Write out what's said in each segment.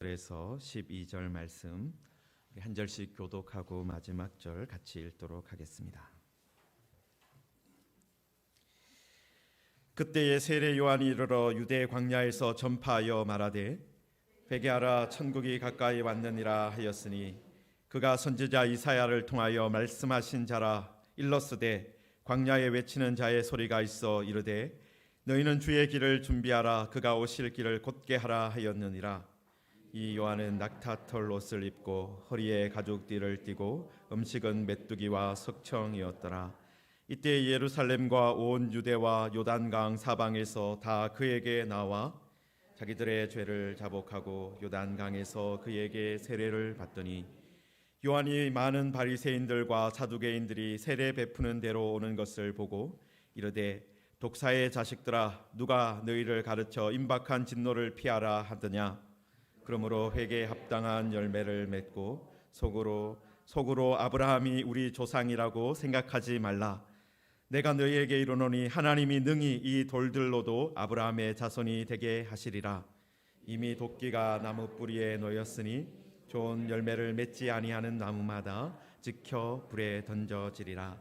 그래서 12절 말씀 한 절씩 교독하고 마지막 절 같이 읽도록 하겠습니다. 그때에 세례 요한이 이르러 유대 광야에서 전파하여 말하되 회개하라 천국이 가까이 왔느니라 하였으니 그가 선지자 이사야를 통하여 말씀하신 자라. 일렀으되 광야에 외치는 자의 소리가 있어 이르되 너희는 주의 길을 준비하라 그가 오실 길을 곧게 하라 하였느니라. 이 요한은 낙타털 옷을 입고 허리에 가죽띠를 띠고 음식은 메뚜기와 석청이었더라. 이때 예루살렘과 온 유대와 요단강 사방에서 다 그에게 나와 자기들의 죄를 자복하고 요단강에서 그에게 세례를 받더니 요한이 많은 바리새인들과 사두개인들이 세례 베푸는 데로 오는 것을 보고 이르되 독사의 자식들아 누가 너희를 가르쳐 임박한 진노를 피하라 하더냐. 그러므로 회개에 합당한 열매를 맺고 속으로 아브라함이 우리 조상이라고 생각하지 말라. 내가 너희에게 이르노니 하나님이 능히 이 돌들로도 아브라함의 자손이 되게 하시리라. 이미 도끼가 나무 뿌리에 놓였으니 좋은 열매를 맺지 아니하는 나무마다 지켜 불에 던져지리라.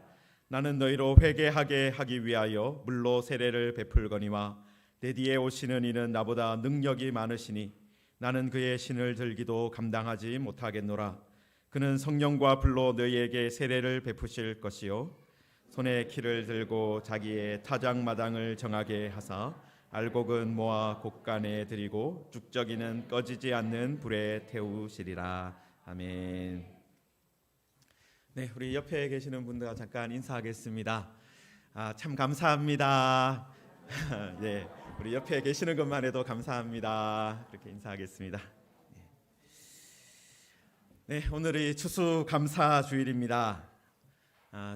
나는 너희로 회개하게 하기 위하여 물로 세례를 베풀거니와 내 뒤에 오시는 이는 나보다 능력이 많으시니 나는 그의 신을 들기도 감당하지 못하겠노라. 그는 성령과 불로 너희에게 세례를 베푸실 것이요 손에 키를 들고 자기의 타작마당을 정하게 하사 알곡은 모아 곡간에 들이고 죽적이는 꺼지지 않는 불에 태우시리라. 아멘. 네, 우리 옆에 계시는 분들과 잠깐 인사하겠습니다. 참 감사합니다. 네, 우리 옆에 계시는 것만 해도 감사합니다. 이렇게 인사하겠습니다. 네, 오늘이 추수감사주일입니다.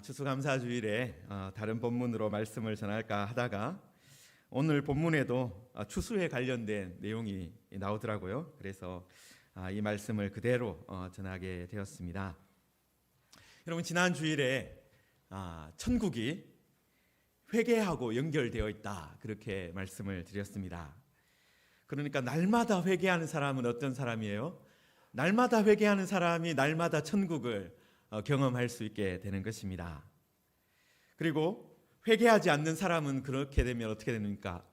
추수감사주일에 다른 본문으로 말씀을 전할까 하다가 오늘 본문에도 추수에 관련된 내용이 나오더라고요. 그래서 이 말씀을 그대로 전하게 되었습니다. 여러분, 지난 주일에 천국이 회개하고 연결되어 있다 그렇게 말씀을 드렸습니다. 그러니까 날마다 회개하는 사람은 어떤 사람이에요? 날마다 회개하는 사람이 날마다 천국을 경험할 수 있게 되는 것입니다. 그리고 회개하지 않는 사람은 그렇게 되면 어떻게 됩니까?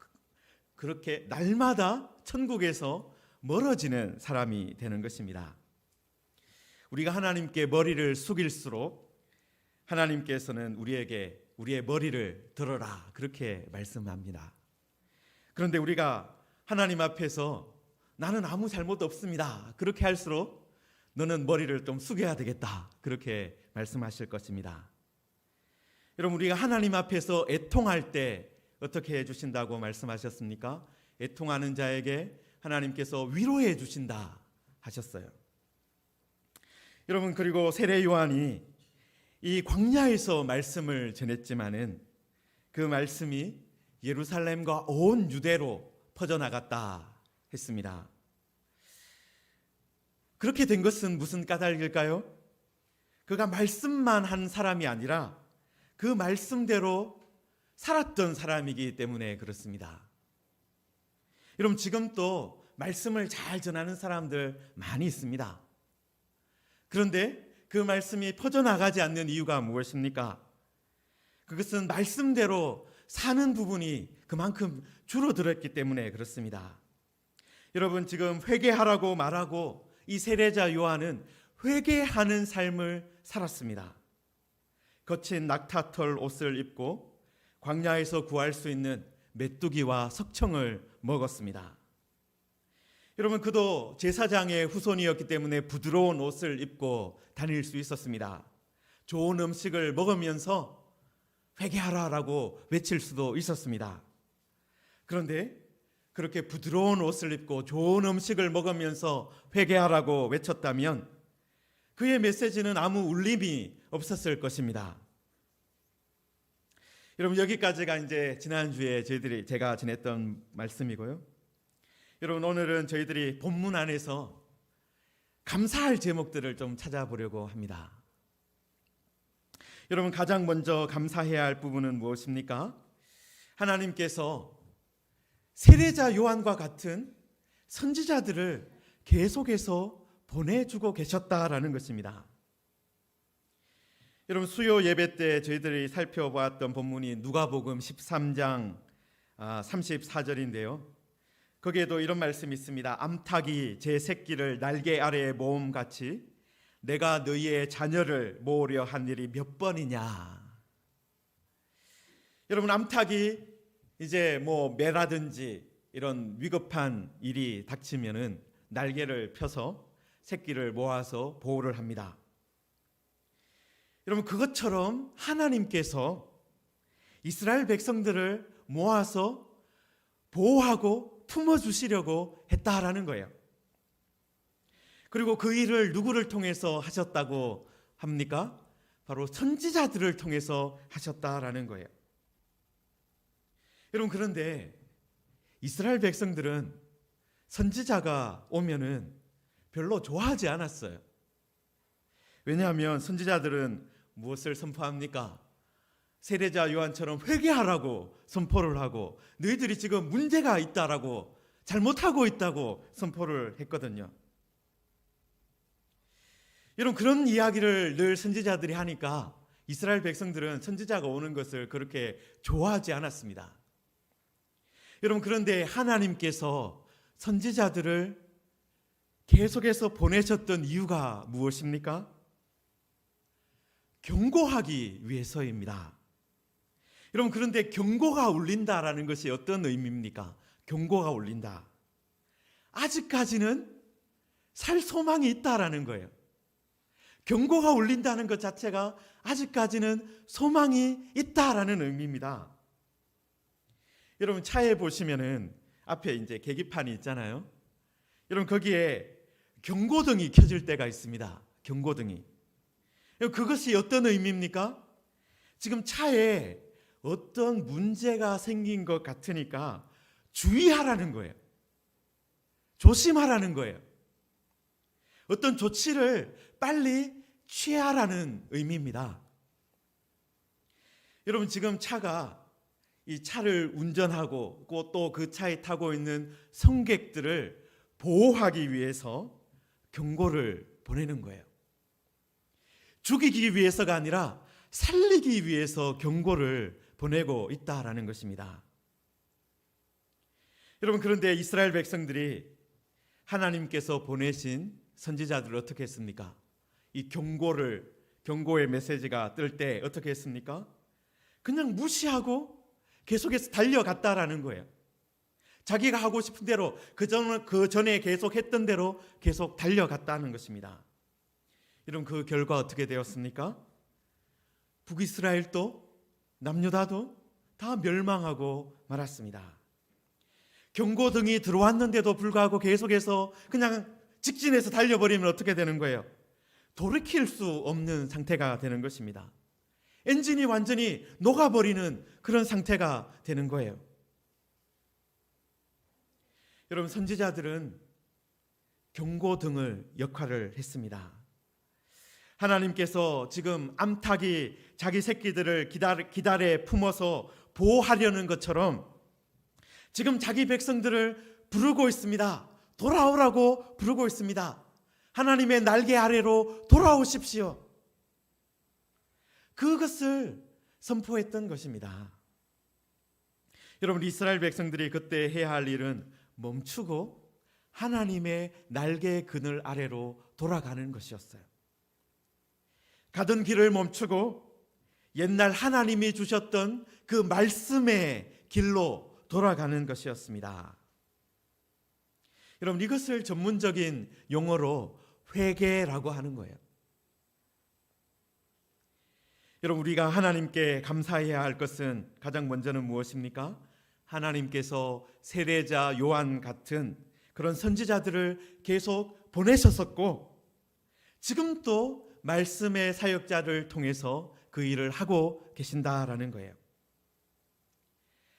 그렇게 날마다 천국에서 멀어지는 사람이 되는 것입니다. 우리가 하나님께 머리를 숙일수록 하나님께서는 우리에게 우리의 머리를 들어라 그렇게 말씀합니다. 그런데 우리가 하나님 앞에서 나는 아무 잘못 없습니다 그렇게 할수록 너는 머리를 좀 숙여야 되겠다 그렇게 말씀하실 것입니다. 여러분, 우리가 하나님 앞에서 애통할 때 어떻게 해주신다고 말씀하셨습니까? 애통하는 자에게 하나님께서 위로해 주신다 하셨어요. 여러분, 그리고 세례 요한이 이 광야에서 말씀을 전했지만은 그 말씀이 예루살렘과 온 유대로 퍼져나갔다 했습니다. 그렇게 된 것은 무슨 까닭일까요? 그가 말씀만 한 사람이 아니라 그 말씀대로 살았던 사람이기 때문에 그렇습니다. 여러분, 지금 또 말씀을 잘 전하는 사람들 많이 있습니다. 그런데 그 말씀이 퍼져나가지 않는 이유가 무엇입니까? 그것은 말씀대로 사는 부분이 그만큼 줄어들었기 때문에 그렇습니다. 여러분, 지금 회개하라고 말하고 이 세례자 요한은 회개하는 삶을 살았습니다. 거친 낙타털 옷을 입고 광야에서 구할 수 있는 메뚜기와 석청을 먹었습니다. 여러분, 그도 제사장의 후손이었기 때문에 부드러운 옷을 입고 다닐 수 있었습니다. 좋은 음식을 먹으면서 회개하라라고 외칠 수도 있었습니다. 그런데 그렇게 부드러운 옷을 입고 좋은 음식을 먹으면서 회개하라고 외쳤다면 그의 메시지는 아무 울림이 없었을 것입니다. 여러분, 여기까지가 이제 지난주에 제가 전했던 말씀이고요. 여러분, 오늘은 저희들이 본문 안에서 감사할 제목들을 좀 찾아보려고 합니다. 여러분, 가장 먼저 감사해야 할 부분은 무엇입니까? 하나님께서 세례자 요한과 같은 선지자들을 계속해서 보내주고 계셨다라는 것입니다. 여러분, 수요 예배 때 저희들이 살펴보았던 본문이 누가복음 13장 34절인데요. 거기에도 이런 말씀이 있습니다. 암탉이 제 새끼를 날개 아래에 모음같이 내가 너희의 자녀를 모으려 한 일이 몇 번이냐. 여러분, 암탉이 이제 매라든지 이런 위급한 일이 닥치면은 날개를 펴서 새끼를 모아서 보호를 합니다. 여러분, 그것처럼 하나님께서 이스라엘 백성들을 모아서 보호하고 품어주시려고 했다라는 거예요. 그리고 그 일을 누구를 통해서 하셨다고 합니까? 바로 선지자들을 통해서 하셨다라는 거예요. 여러분, 그런데 이스라엘 백성들은 선지자가 오면은 별로 좋아하지 않았어요. 왜냐하면 선지자들은 무엇을 선포합니까? 세례자 요한처럼 회개하라고 선포를 하고, 너희들이 지금 문제가 있다라고, 잘못하고 있다고 선포를 했거든요. 여러분, 그런 이야기를 늘 선지자들이 하니까 이스라엘 백성들은 선지자가 오는 것을 그렇게 좋아하지 않았습니다. 여러분, 그런데 하나님께서 선지자들을 계속해서 보내셨던 이유가 무엇입니까? 경고하기 위해서입니다. 여러분, 그런데 경고가 울린다라는 것이 어떤 의미입니까? 경고가 울린다. 아직까지는 살 소망이 있다라는 거예요. 경고가 울린다는 것 자체가 아직까지는 소망이 있다라는 의미입니다. 여러분, 차에 보시면은 앞에 이제 계기판이 있잖아요. 여러분, 거기에 경고등이 켜질 때가 있습니다. 경고등이. 그것이 어떤 의미입니까? 지금 차에 어떤 문제가 생긴 것 같으니까 주의하라는 거예요. 조심하라는 거예요. 어떤 조치를 빨리 취하라는 의미입니다. 여러분, 지금 이 차를 운전하고 또 그 차에 타고 있는 승객들을 보호하기 위해서 경고를 보내는 거예요. 죽이기 위해서가 아니라 살리기 위해서 경고를 보내고 있다라는 것입니다. 여러분, 그런데 이스라엘 백성들이 하나님께서 보내신 선지자들을 어떻게 했습니까? 이 경고의 메시지가 뜰 때 어떻게 했습니까? 그냥 무시하고 계속해서 달려갔다라는 거예요. 자기가 하고 싶은 대로 그 전에 계속 했던 대로 계속 달려갔다는 것입니다. 여러분, 그 결과 어떻게 되었습니까? 북이스라엘도 남유다도 다 멸망하고 말았습니다. 경고등이 들어왔는데도 불구하고 계속해서 그냥 직진해서 달려버리면 어떻게 되는 거예요? 돌이킬 수 없는 상태가 되는 것입니다. 엔진이 완전히 녹아버리는 그런 상태가 되는 거예요. 여러분, 선지자들은 경고등을 역할을 했습니다. 하나님께서 지금 암탉이 자기 새끼들을 기다려 품어서 보호하려는 것처럼 지금 자기 백성들을 부르고 있습니다. 돌아오라고 부르고 있습니다. 하나님의 날개 아래로 돌아오십시오. 그것을 선포했던 것입니다. 여러분, 이스라엘 백성들이 그때 해야 할 일은 멈추고 하나님의 날개 그늘 아래로 돌아가는 것이었어요. 가던 길을 멈추고 옛날 하나님이 주셨던 그 말씀의 길로 돌아가는 것이었습니다. 여러분, 이것을 전문적인 용어로 회개라고 하는 거예요. 여러분, 우리가 하나님께 감사해야 할 것은 가장 먼저는 무엇입니까? 하나님께서 세례자 요한 같은 그런 선지자들을 계속 보내셨었고, 지금도 말씀의 사역자를 통해서 그 일을 하고 계신다라는 거예요.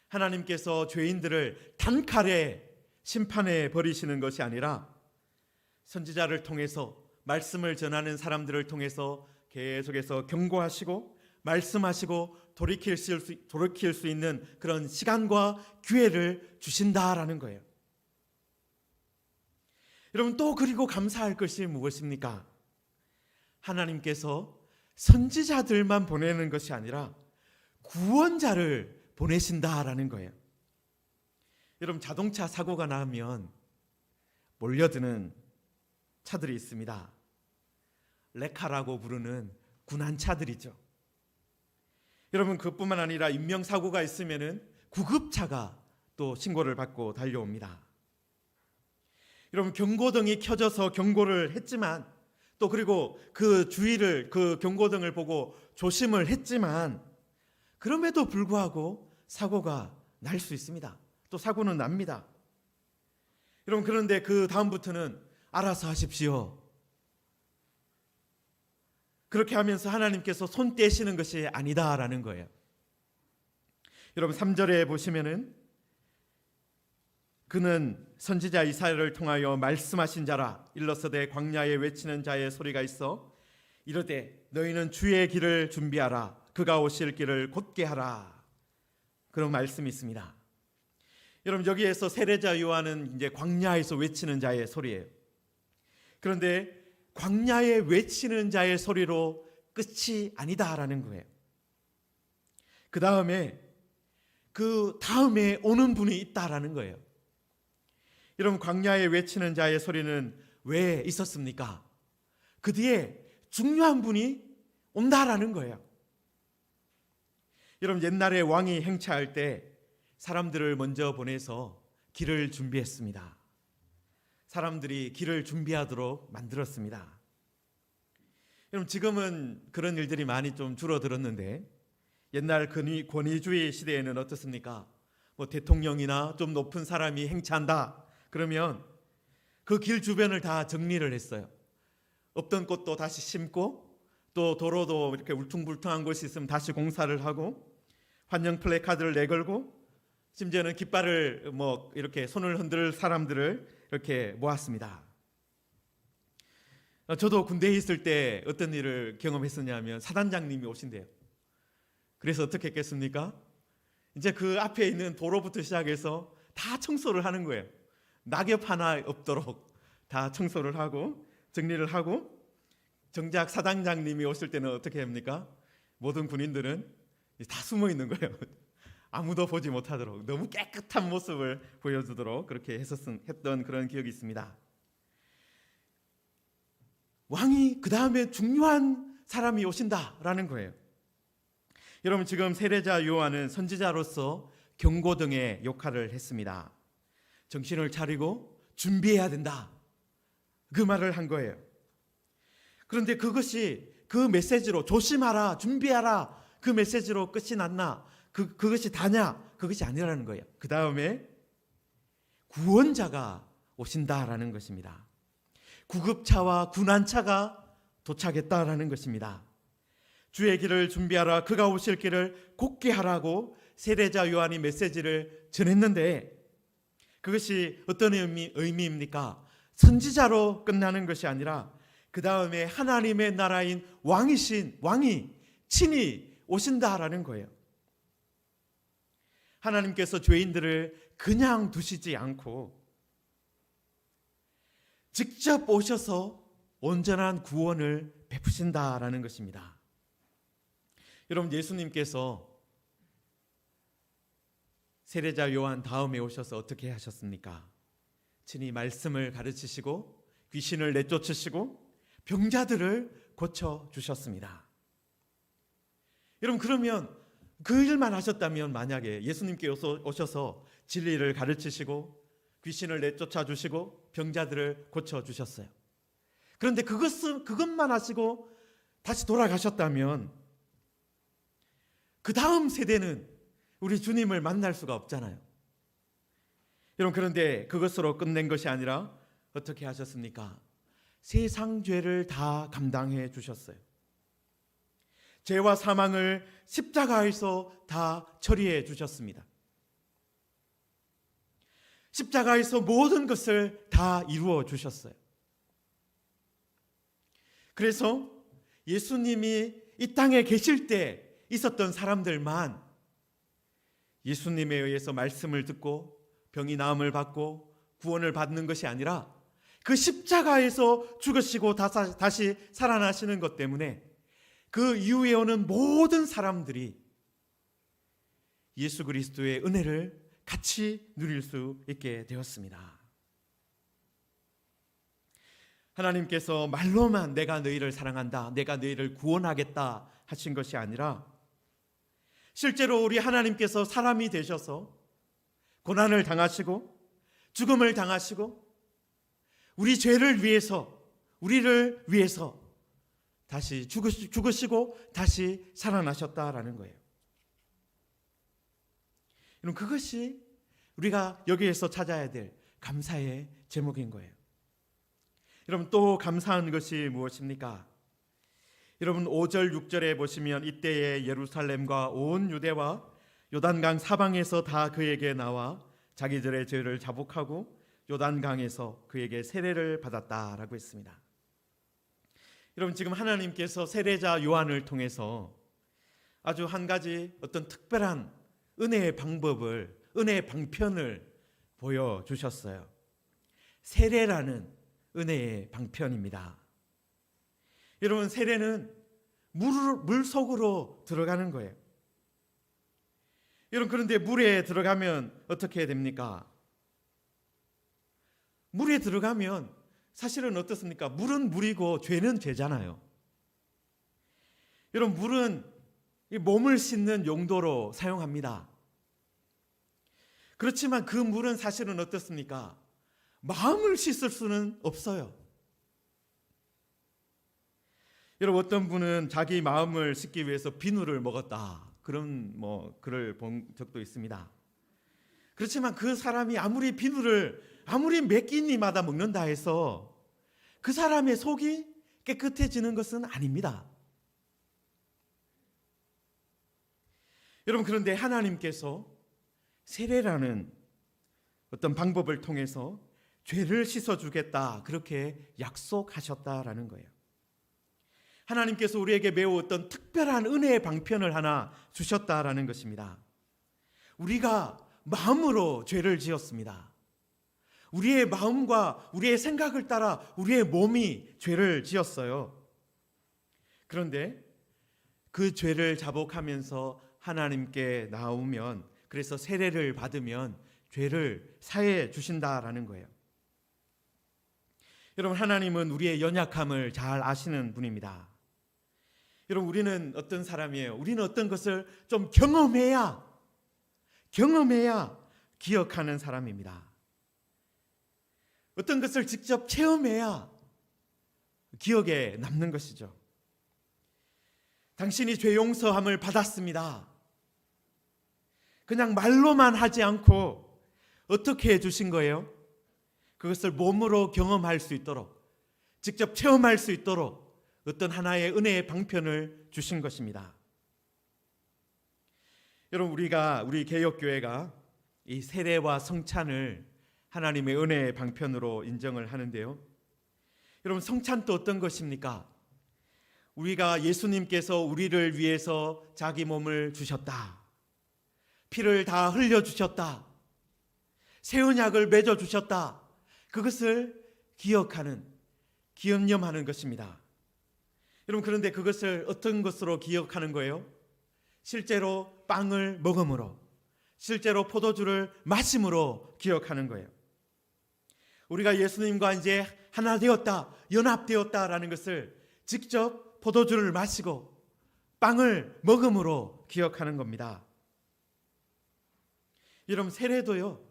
하나님께서 죄인들을 단칼에 심판해 버리시는 것이 아니라 선지자를 통해서, 말씀을 전하는 사람들을 통해서 계속해서 경고하시고 말씀하시고 돌이킬 수 있는 그런 시간과 기회를 주신다라는 거예요. 여러분 또 그리고 감사할 것이 무엇입니까? 하나님께서 선지자들만 보내는 것이 아니라 구원자를 보내신다라는 거예요. 여러분 자동차 사고가 나면 몰려드는 차들이 있습니다. 레카라고 부르는 군한차들이죠. 여러분 그뿐만 아니라 인명사고가 있으면은 구급차가 또 신고를 받고 달려옵니다. 여러분 경고등이 켜져서 경고를 했지만 또 그리고 그 주의를 그 경고등을 보고 조심을 했지만 그럼에도 불구하고 사고가 날 수 있습니다. 또 사고는 납니다. 여러분 그런데 그 다음부터는 알아서 하십시오. 그렇게 하면서 하나님께서 손 떼시는 것이 아니다라는 거예요. 여러분 3절에 보시면은 그는 선지자 이사야를 통하여 말씀하신 자라. 일러서되 광야에 외치는 자의 소리가 있어 이르되 너희는 주의 길을 준비하라. 그가 오실 길을 곧게 하라. 그런 말씀이 있습니다. 여러분 여기에서 세례자 요한은 이제 광야에서 외치는 자의 소리예요. 그런데 광야에 외치는 자의 소리로 끝이 아니다라는 거예요. 그 다음에 오는 분이 있다라는 거예요. 여러분 광야에 외치는 자의 소리는 왜 있었습니까? 그 뒤에 중요한 분이 온다라는 거예요. 여러분 옛날에 왕이 행차할 때 사람들을 먼저 보내서 길을 준비했습니다. 사람들이 길을 준비하도록 만들었습니다. 여러분 지금은 그런 일들이 많이 좀 줄어들었는데 옛날 권위주의 시대에는 어떻습니까? 뭐 대통령이나 좀 높은 사람이 행차한다 그러면 그 길 주변을 다 정리를 했어요. 없던 꽃도 다시 심고 또 도로도 이렇게 울퉁불퉁한 곳이 있으면 다시 공사를 하고 환영 플래카드를 내걸고 심지어는 깃발을 이렇게 손을 흔들 사람들을 이렇게 모았습니다. 저도 군대에 있을 때 어떤 일을 경험했었냐면 사단장님이 오신대요. 그래서 어떻게 했겠습니까? 이제 그 앞에 있는 도로부터 시작해서 다 청소를 하는 거예요. 낙엽 하나 없도록 다 청소를 하고 정리를 하고 정작 사단장님이 오실 때는 어떻게 합니까? 모든 군인들은 다 숨어 있는 거예요. 아무도 보지 못하도록 너무 깨끗한 모습을 보여주도록 그렇게 했던 그런 기억이 있습니다. 왕이 그 다음에 중요한 사람이 오신다라는 거예요. 여러분 지금 세례자 요한은 선지자로서 경고등의 역할을 했습니다. 정신을 차리고 준비해야 된다. 그 말을 한 거예요. 그런데 그것이 그 메시지로 조심하라, 준비하라 그 메시지로 끝이 났나? 그것이 다냐? 그것이 아니라는 거예요. 그 다음에 구원자가 오신다라는 것입니다. 구급차와 군한차가 도착했다라는 것입니다. 주의 길을 준비하라. 그가 오실 길을 곧게 하라고 세례자 요한이 메시지를 전했는데 그것이 어떤 의미입니까? 선지자로 끝나는 것이 아니라 그 다음에 하나님의 나라인 왕이 친히 오신다라는 거예요. 하나님께서 죄인들을 그냥 두시지 않고 직접 오셔서 온전한 구원을 베푸신다라는 것입니다. 여러분 예수님께서 세례자 요한 다음에 오셔서 어떻게 하셨습니까? 친히 말씀을 가르치시고 귀신을 내쫓으시고 병자들을 고쳐주셨습니다. 여러분 그러면 그 일만 하셨다면 만약에 예수님께 오셔서 진리를 가르치시고 귀신을 내쫓아 주시고 병자들을 고쳐 주셨어요. 그런데 그것만 하시고 다시 돌아가셨다면 그 다음 세대는 우리 주님을 만날 수가 없잖아요. 여러분 그런데 그것으로 끝낸 것이 아니라 어떻게 하셨습니까? 세상 죄를 다 감당해 주셨어요. 죄와 사망을 십자가에서 다 처리해 주셨습니다. 십자가에서 모든 것을 다 이루어 주셨어요. 그래서 예수님이 이 땅에 계실 때 있었던 사람들만 예수님에 의해서 말씀을 듣고 병이 나음을 받고 구원을 받는 것이 아니라 그 십자가에서 죽으시고 다시 살아나시는 것 때문에 그 이후에 오는 모든 사람들이 예수 그리스도의 은혜를 같이 누릴 수 있게 되었습니다. 하나님께서 말로만 내가 너희를 사랑한다, 내가 너희를 구원하겠다 하신 것이 아니라 실제로 우리 하나님께서 사람이 되셔서 고난을 당하시고 죽음을 당하시고 우리 죄를 위해서, 우리를 위해서 다시 죽으시고 다시 살아나셨다라는 거예요. 여러분, 그것이 우리가 여기에서 찾아야 될 감사의 제목인 거예요. 여러분, 또 감사한 것이 무엇입니까? 여러분, 5절 6절에 보시면 이때에 예루살렘과 온 유대와 요단강 사방에서 다 그에게 나와 자기들의 죄를 자복하고 요단강에서 그에게 세례를 받았다라고 했습니다. 여러분, 지금 하나님께서 세례자 요한을 통해서 아주 한 가지 어떤 특별한 은혜의 방법을, 은혜의 방편을 보여주셨어요. 세례라는 은혜의 방편입니다. 여러분, 세례는 물 속으로 들어가는 거예요. 여러분, 그런데 물에 들어가면 어떻게 됩니까? 물에 들어가면 사실은 어떻습니까? 물은 물이고 죄는 죄잖아요. 여러분, 물은 몸을 씻는 용도로 사용합니다. 그렇지만 그 물은 사실은 어떻습니까? 마음을 씻을 수는 없어요. 여러분, 어떤 분은 자기 마음을 씻기 위해서 비누를 먹었다, 그런 글을 본 적도 있습니다. 그렇지만 그 사람이 아무리 비누를 아무리 몇 끼니마다 먹는다 해서 그 사람의 속이 깨끗해지는 것은 아닙니다. 여러분, 그런데 하나님께서 세례라는 어떤 방법을 통해서 죄를 씻어주겠다, 그렇게 약속하셨다라는 거예요. 하나님께서 우리에게 매우 어떤 특별한 은혜의 방편을 하나 주셨다라는 것입니다. 우리가 마음으로 죄를 지었습니다. 우리의 마음과 우리의 생각을 따라 우리의 몸이 죄를 지었어요. 그런데 그 죄를 자복하면서 하나님께 나오면, 그래서 세례를 받으면 죄를 사해 주신다라는 거예요. 여러분, 하나님은 우리의 연약함을 잘 아시는 분입니다. 여러분, 우리는 어떤 사람이에요? 우리는 어떤 것을 좀 경험해야 기억하는 사람입니다. 어떤 것을 직접 체험해야 기억에 남는 것이죠. 당신이 죄 용서함을 받았습니다. 그냥 말로만 하지 않고 어떻게 해주신 거예요? 그것을 몸으로 경험할 수 있도록, 직접 체험할 수 있도록 어떤 하나의 은혜의 방편을 주신 것입니다. 여러분, 우리 개역교회가 이 세례와 성찬을 하나님의 은혜의 방편으로 인정을 하는데요. 여러분, 성찬도 어떤 것입니까? 우리가 예수님께서 우리를 위해서 자기 몸을 주셨다, 피를 다 흘려주셨다, 새 언약을 맺어주셨다, 그것을 기념하는 것입니다. 여러분, 그런데 그것을 어떤 것으로 기억하는 거예요? 실제로 빵을 먹음으로, 실제로 포도주를 마심으로 기억하는 거예요. 우리가 예수님과 이제 하나 되었다, 연합되었다라는 것을 직접 포도주를 마시고 빵을 먹음으로 기억하는 겁니다. 여러분, 세례도요,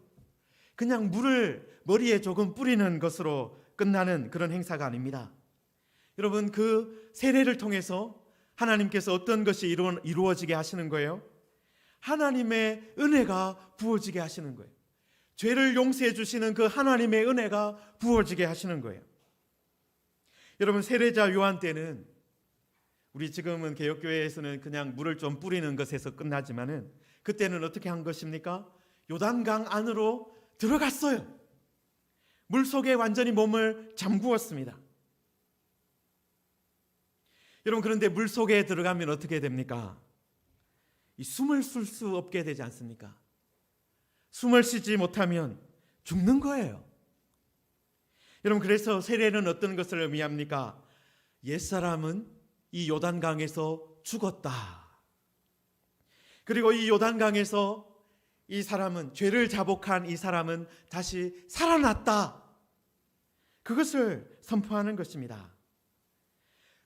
그냥 물을 머리에 조금 뿌리는 것으로 끝나는 그런 행사가 아닙니다. 여러분, 그 세례를 통해서 하나님께서 어떤 것이 이루어지게 하시는 거예요? 하나님의 은혜가 부어지게 하시는 거예요. 죄를 용서해 주시는 그 하나님의 은혜가 부어지게 하시는 거예요. 여러분, 세례자 요한 때는, 우리 지금은 개역교회에서는 그냥 물을 좀 뿌리는 것에서 끝나지만은 그때는 어떻게 한 것입니까? 요단강 안으로 들어갔어요. 물 속에 완전히 몸을 잠그었습니다. 여러분, 그런데 물 속에 들어가면 어떻게 됩니까? 숨을 쉴 수 없게 되지 않습니까? 숨을 쉬지 못하면 죽는 거예요. 여러분, 그래서 세례는 어떤 것을 의미합니까? 옛사람은 이 요단강에서 죽었다. 그리고 이 요단강에서 이 사람은, 죄를 자복한 이 사람은 다시 살아났다. 그것을 선포하는 것입니다.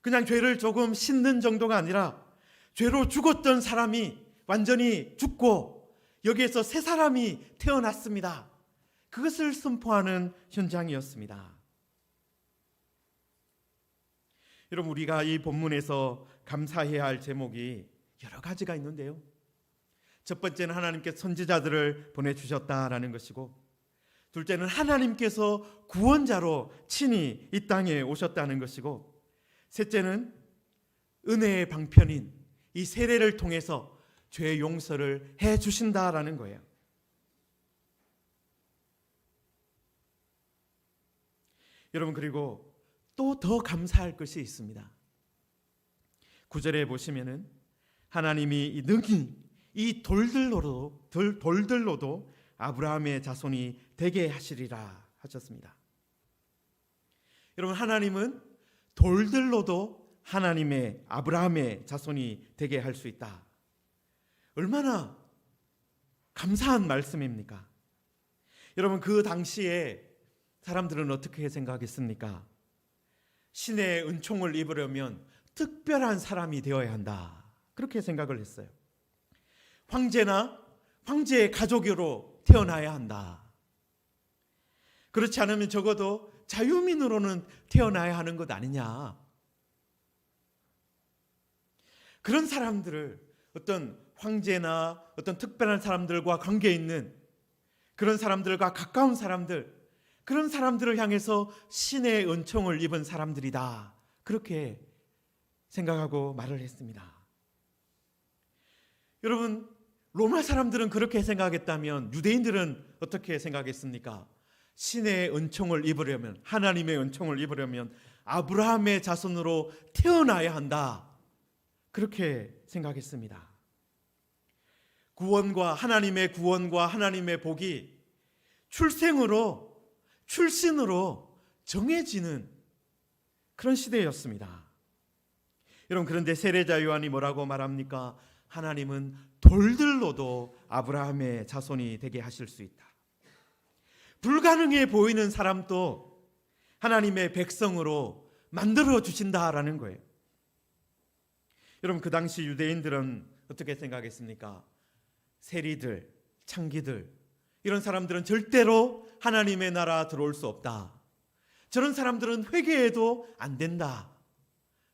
그냥 죄를 조금 씻는 정도가 아니라 죄로 죽었던 사람이 완전히 죽고 여기에서 새 사람이 태어났습니다. 그것을 선포하는 현장이었습니다. 여러분, 우리가 이 본문에서 감사해야 할 제목이 여러 가지가 있는데요. 첫 번째는 하나님께서 선지자들을 보내주셨다라는 것이고, 둘째는 하나님께서 구원자로 친히 이 땅에 오셨다는 것이고, 셋째는 은혜의 방편인 이 세례를 통해서 죄 용서를 해 주신다라는 거예요. 여러분, 그리고 또 더 감사할 것이 있습니다. 9절에 보시면은 하나님이 능히 이 돌들로도 아브라함의 자손이 되게 하시리라 하셨습니다. 여러분, 하나님은 돌들로도 하나님의 아브라함의 자손이 되게 할 수 있다. 얼마나 감사한 말씀입니까? 여러분, 그 당시에 사람들은 어떻게 생각했습니까? 신의 은총을 입으려면 특별한 사람이 되어야 한다. 그렇게 생각을 했어요. 황제나 황제의 가족으로 태어나야 한다. 그렇지 않으면 적어도 자유민으로는 태어나야 하는 것 아니냐. 그런 사람들을, 어떤 황제나 어떤 특별한 사람들과 관계 있는 그런 사람들과 가까운 사람들, 그런 사람들을 향해서 신의 은총을 입은 사람들이다. 그렇게 생각하고 말을 했습니다. 여러분, 로마 사람들은 그렇게 생각했다면 유대인들은 어떻게 생각했습니까? 신의 은총을 입으려면, 하나님의 은총을 입으려면 아브라함의 자손으로 태어나야 한다. 그렇게 생각했습니다. 구원과 하나님의 복이 출신으로 정해지는 그런 시대였습니다. 여러분, 그런데 세례자 요한이 뭐라고 말합니까? 하나님은 돌들로도 아브라함의 자손이 되게 하실 수 있다. 불가능해 보이는 사람도 하나님의 백성으로 만들어 주신다라는 거예요. 여러분, 그 당시 유대인들은 어떻게 생각했습니까? 세리들, 창기들, 이런 사람들은 절대로 하나님의 나라 들어올 수 없다. 저런 사람들은 회개해도 안 된다.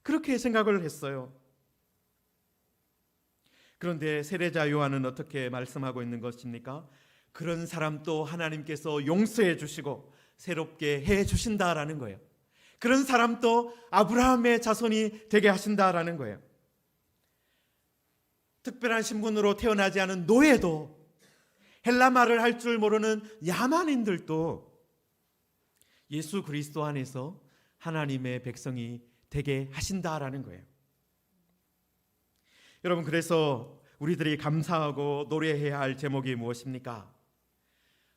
그렇게 생각을 했어요. 그런데 세례자 요한은 어떻게 말씀하고 있는 것입니까? 그런 사람도 하나님께서 용서해 주시고 새롭게 해 주신다라는 거예요. 그런 사람도 아브라함의 자손이 되게 하신다라는 거예요. 특별한 신분으로 태어나지 않은 노예도, 헬라말을 할 줄 모르는 야만인들도 예수 그리스도 안에서 하나님의 백성이 되게 하신다라는 거예요. 여러분, 그래서 우리들이 감사하고 노래해야 할 제목이 무엇입니까?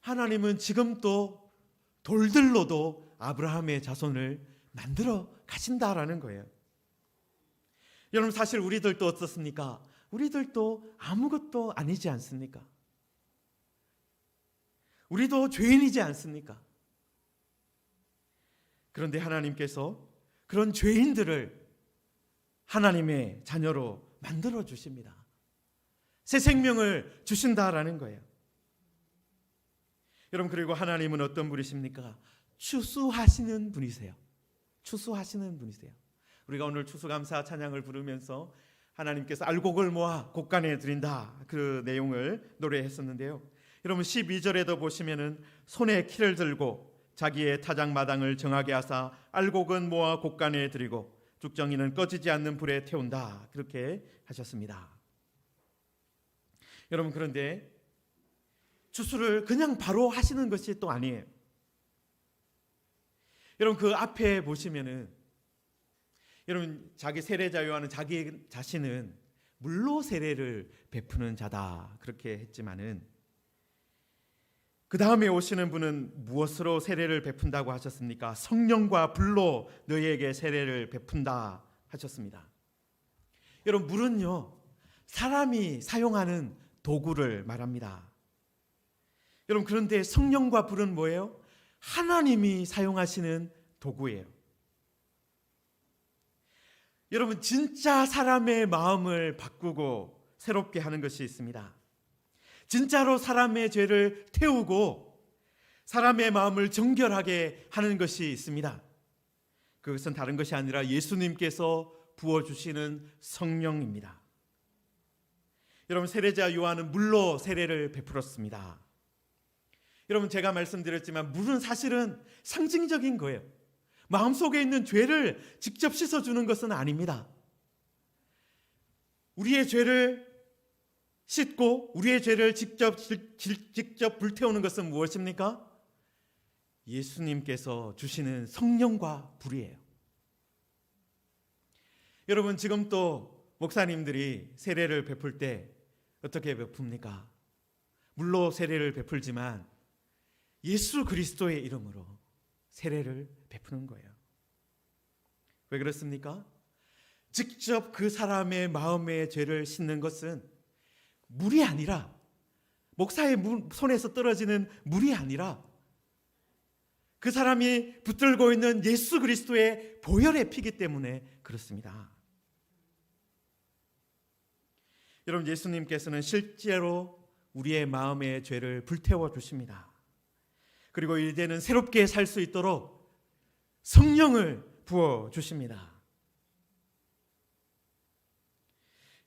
하나님은 지금 또 돌들로도 아브라함의 자손을 만들어 가신다라는 거예요. 여러분, 사실 우리들도 어떻습니까? 우리들도 아무것도 아니지 않습니까? 우리도 죄인이지 않습니까? 그런데 하나님께서 그런 죄인들을 하나님의 자녀로 만들어 주십니다. 새 생명을 주신다라는 거예요. 여러분, 그리고 하나님은 어떤 분이십니까? 추수하시는 분이세요. 추수하시는 분이세요. 우리가 오늘 추수감사 찬양을 부르면서 하나님께서 알곡을 모아 곡간에 드린다, 그 내용을 노래했었는데요. 여러분, 12절에도 보시면은 손에 키를 들고 자기의 타작마당을 정하게 하사 알곡은 모아 곡간에 드리고 죽정이는 꺼지지 않는 불에 태운다, 그렇게 하셨습니다. 여러분, 그런데 추수를 그냥 바로 하시는 것이 또 아니에요. 여러분, 그 앞에 보시면은, 여러분, 자기 세례자 요한은 자기 자신은 물로 세례를 베푸는 자다, 그렇게 했지만은 그 다음에 오시는 분은 무엇으로 세례를 베푼다고 하셨습니까? 성령과 불로 너희에게 세례를 베푼다 하셨습니다. 여러분, 물은요, 사람이 사용하는 도구를 말합니다. 여러분, 그런데 성령과 불은 뭐예요? 하나님이 사용하시는 도구예요. 여러분, 진짜 사람의 마음을 바꾸고 새롭게 하는 것이 있습니다. 진짜로 사람의 죄를 태우고 사람의 마음을 정결하게 하는 것이 있습니다. 그것은 다른 것이 아니라 예수님께서 부어주시는 성령입니다. 여러분, 세례자 요한은 물로 세례를 베풀었습니다. 여러분, 제가 말씀드렸지만 물은 사실은 상징적인 거예요. 마음속에 있는 죄를 직접 씻어주는 것은 아닙니다. 우리의 죄를 씻고 우리의 죄를 직접 불태우는 것은 무엇입니까? 예수님께서 주시는 성령과 불이에요. 여러분, 지금 또 목사님들이 세례를 베풀 때 어떻게 베풉니까? 물로 세례를 베풀지만 예수 그리스도의 이름으로 세례를 베푸는 거예요. 왜 그렇습니까? 직접 그 사람의 마음의 죄를 씻는 것은 물이 아니라, 목사의 손에서 떨어지는 물이 아니라 그 사람이 붙들고 있는 예수 그리스도의 보혈의 피기 때문에 그렇습니다. 여러분, 예수님께서는 실제로 우리의 마음의 죄를 불태워 주십니다. 그리고 이제는 새롭게 살 수 있도록 성령을 부어 주십니다.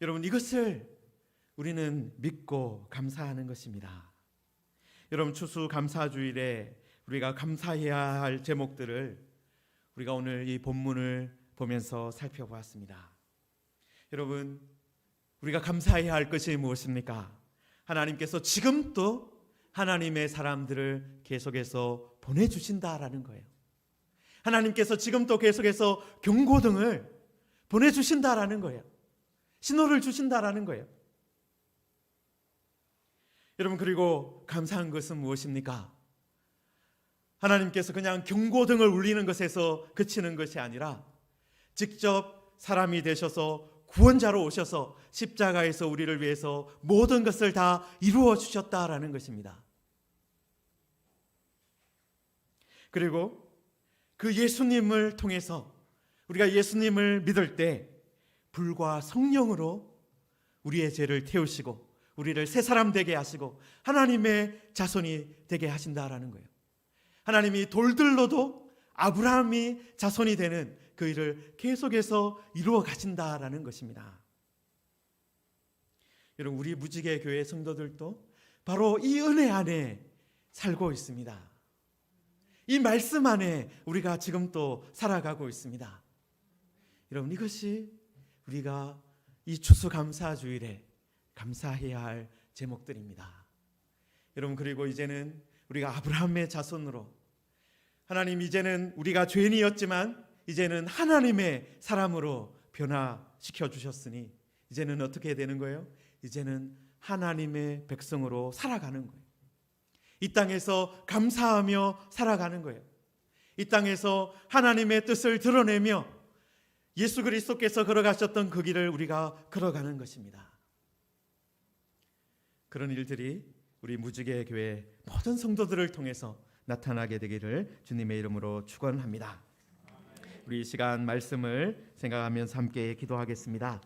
여러분, 이것을 우리는 믿고 감사하는 것입니다. 여러분, 추수감사주일에 우리가 감사해야 할 제목들을 우리가 오늘 이 본문을 보면서 살펴보았습니다. 여러분, 우리가 감사해야 할 것이 무엇입니까? 하나님께서 지금도 하나님의 사람들을 계속해서 보내주신다라는 거예요. 하나님께서 지금도 계속해서 경고등을 보내주신다라는 거예요. 신호를 주신다라는 거예요. 여러분, 그리고 감사한 것은 무엇입니까? 하나님께서 그냥 경고등을 울리는 것에서 그치는 것이 아니라 직접 사람이 되셔서 구원자로 오셔서 십자가에서 우리를 위해서 모든 것을 다 이루어 주셨다라는 것입니다. 그리고 그 예수님을 통해서 우리가 예수님을 믿을 때 불과 성령으로 우리의 죄를 태우시고 우리를 새 사람 되게 하시고 하나님의 자손이 되게 하신다라는 거예요. 하나님이 돌들로도 아브라함이 자손이 되는 그 일을 계속해서 이루어 가신다라는 것입니다. 여러분, 우리 무지개 교회 성도들도 바로 이 은혜 안에 살고 있습니다. 이 말씀 안에 우리가 지금 또 살아가고 있습니다. 여러분, 이것이 우리가 이 추수감사주일에 감사해야 할 제목들입니다. 여러분, 그리고 이제는 우리가 아브라함의 자손으로, 하나님, 이제는 우리가 죄인이었지만 이제는 하나님의 사람으로 변화시켜 주셨으니 이제는 어떻게 되는 거예요? 이제는 하나님의 백성으로 살아가는 거예요. 이 땅에서 감사하며 살아가는 거예요. 이 땅에서 하나님의 뜻을 드러내며 예수 그리스도께서 걸어가셨던 그 길을 우리가 걸어가는 것입니다. 그런 일들이 우리 무지개 교회 모든 성도들을 통해서 나타나게 되기를 주님의 이름으로 축원합니다. 우리 이 시간 말씀을 생각하면서 함께 기도하겠습니다.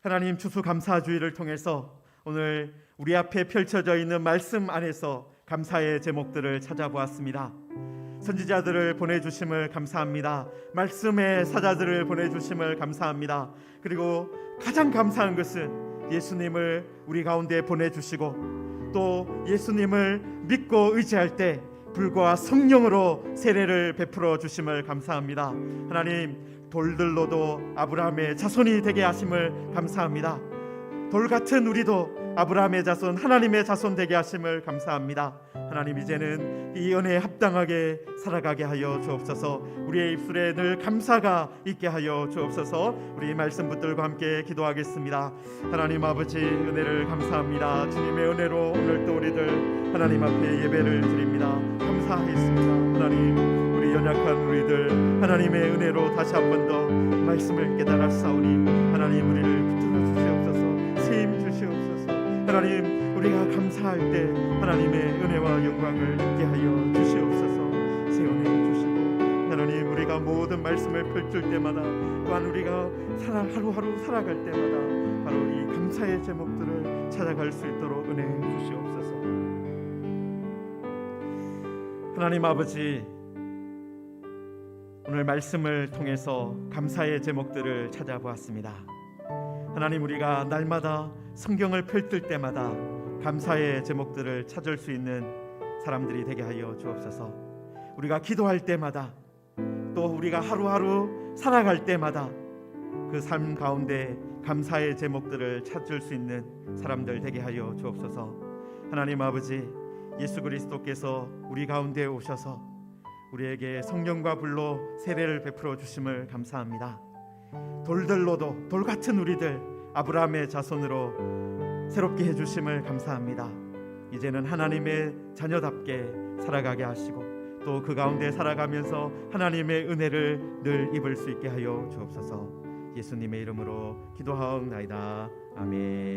하나님, 추수감사주일을 통해서 오늘 우리 앞에 펼쳐져 있는 말씀 안에서 감사의 제목들을 찾아보았습니다. 선지자들을 보내주심을 감사합니다. 말씀의 사자들을 보내주심을 감사합니다. 그리고 가장 감사한 것은 예수님을 우리 가운데 보내주시고 또 예수님을 믿고 의지할 때 불과 성령으로 세례를 베풀어 주심을 감사합니다. 하나님, 돌들로도 아브라함의 자손이 되게 하심을 감사합니다. 돌 같은 우리도 아브라함의 자손, 하나님의 자손 되게 하심을 감사합니다. 하나님, 이제는 이 은혜에 합당하게 살아가게 하여 주옵소서. 우리의 입술에 늘 감사가 있게 하여 주옵소서. 우리 말씀 붙들고 함께 기도하겠습니다. 하나님 아버지, 은혜를 감사합니다. 주님의 은혜로 오늘 또 우리들 하나님 앞에 예배를 드립니다. 감사하겠습니다. 하나님, 우리 연약한 우리들 하나님의 은혜로 다시 한 번 더 말씀을 깨달았사오니 하나님, 우리를 붙들어 주시옵소서. 세임 주시옵소서. 하나님, 우리가 감사할 때 하나님의 은혜와 영광을 있게 하여 주시옵소서. 세운해 주시고 하나님, 우리가 모든 말씀을 펼칠 때마다 또한 우리가 하루하루 살아갈 때마다 바로 이 감사의 제목들을 찾아갈 수 있도록 은혜 주시옵소서. 하나님 아버지, 오늘 말씀을 통해서 감사의 제목들을 찾아보았습니다. 하나님, 우리가 날마다 성경을 펼칠 때마다 감사의 제목들을 찾을 수 있는 사람들이 되게 하여 주옵소서. 우리가 기도할 때마다 또 우리가 하루하루 살아갈 때마다 그 삶 가운데 감사의 제목들을 찾을 수 있는 사람들 되게 하여 주옵소서. 하나님 아버지, 예수 그리스도께서 우리 가운데 오셔서 우리에게 성령과 불로 세례를 베풀어 주심을 감사합니다. 돌들로도 돌같은 우리들 아브라함의 자손으로 새롭게 해주심을 감사합니다. 이제는 하나님의 자녀답게 살아가게 하시고 또 그 가운데 살아가면서 하나님의 은혜를 늘 입을 수 있게 하여 주옵소서. 예수님의 이름으로 기도하옵나이다. 아멘.